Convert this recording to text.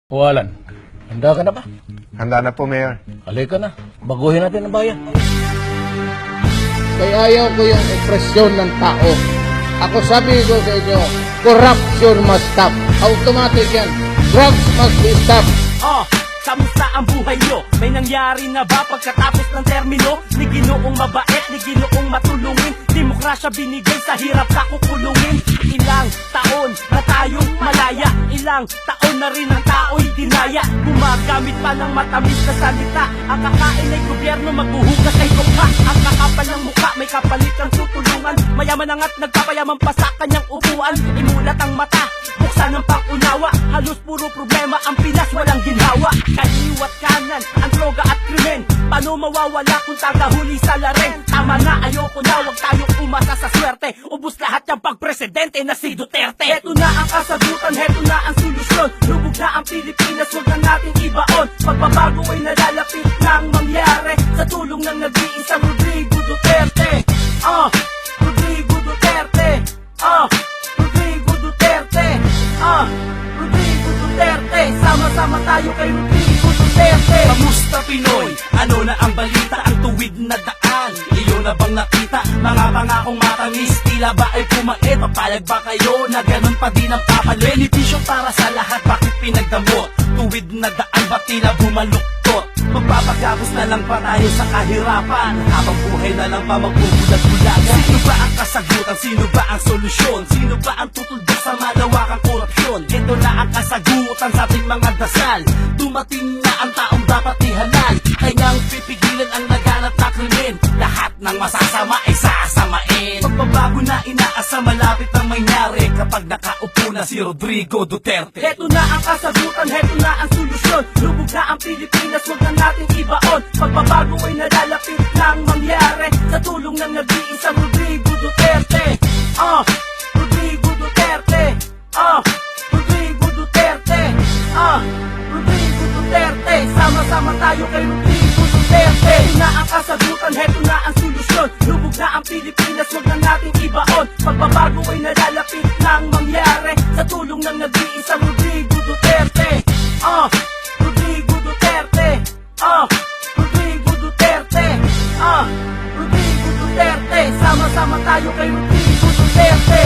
Walan, handa ka na ba? Handa na po, Mayor. Halika na, baguhin natin ang bayan. Kaya ayaw ko yung opresyon ng tao. Ako sabi ko sa inyo, corruption must stop. Automatic yan. Drugs must be stopped. Kamusta ang buhay nyo? May nangyari na ba pagkatapos ng termino? Ni Ginoong mabait, ni Ginoong matulungin. Demokrasya binigay sa hirap ka kukulungin. Ilang taon na tayong malaya, ilang taon na rin ang tao'y dinaya. Gumagamit pa ng matamis na salita. Ang kakain ay gobyerno, maghuhugas ay tukha. Ang kakapal ng mukha, may kapalit kang tutulungan. Mayaman ang at nagpapayaman pa sa kanyang upuan. Imulat ang mata, buksan ang pangunawa. Halos puro problema ang Pinas, walang ginhawa. Kaliwat kanan, ang droga at krimen. Paano mawawala kung tagahuli sa laren? Tama na, ayoko na, huwag tayong umasa sa swerte. Ubus lahat yung pagpresidente na si Duterte. Heto na ang kasagutan, heto na ang solusyon. Lubog na ang Pilipinas, huwag na natin ibaon. Pagbabago ay nalalapit nang mangyari sa tulong ng nag-iisang Rodrigo Duterte. Rodrigo Duterte. Rodrigo Duterte. Rodrigo Duterte. Sama-sama tayo kay Rodrigo Duterte. Kamusta Pinoy? Ano na ang balita? Ang tuwid na daan, iyo na bang nakita? Mga pangakong matamis, tila ba ay pumait? Papalag ba kayo na ganun pa din ang papalit? Benepisyo para sa lahat, bakit pinagdamot? Tuwid na daan, ba't tila bumaluktot? Magpapagapos na lang pa tayo sa kahirapan, habang buhay na lang pa magbubulag-bulagan. Sino ba ang kasagutan? Sino ba ang solusyon? Sino ba ang tutuldak sa malawakang korupsyon? Ito na ang kasagutan sa ating mga dasal. Dumating na ang taong dapat ihalal. Kanyang pipigilan ang naganap na krimen. Lahat ng masasama ay sasamain. Pagbabago na inaasa, malapit ang mangyari kapag nakaupo na si Rodrigo Duterte. Heto na ang kasagutan, heto na ang solusyon. Lubog na ang Pilipinas, huwag na natin ibaon. Pagbabago ay nalalapit nang mangyari sa tulong ng nag-iisang Rodrigo Duterte. Rodrigo Duterte. Rodrigo Duterte. Rodrigo Duterte. Sama-sama tayo kay Rodrigo Duterte. Heto na ang kasagutan, heto na ang solusyon. Lubog na ang Pilipinas, huwag na natin ibaon. Pagbabago ay nalalapit nang mangyari sa tulong ng nag-iisang Rodrigo Duterte. Rodrigo Duterte. Rodrigo Duterte. Rodrigo Duterte. Sama-sama tayo kay Rodrigo Duterte.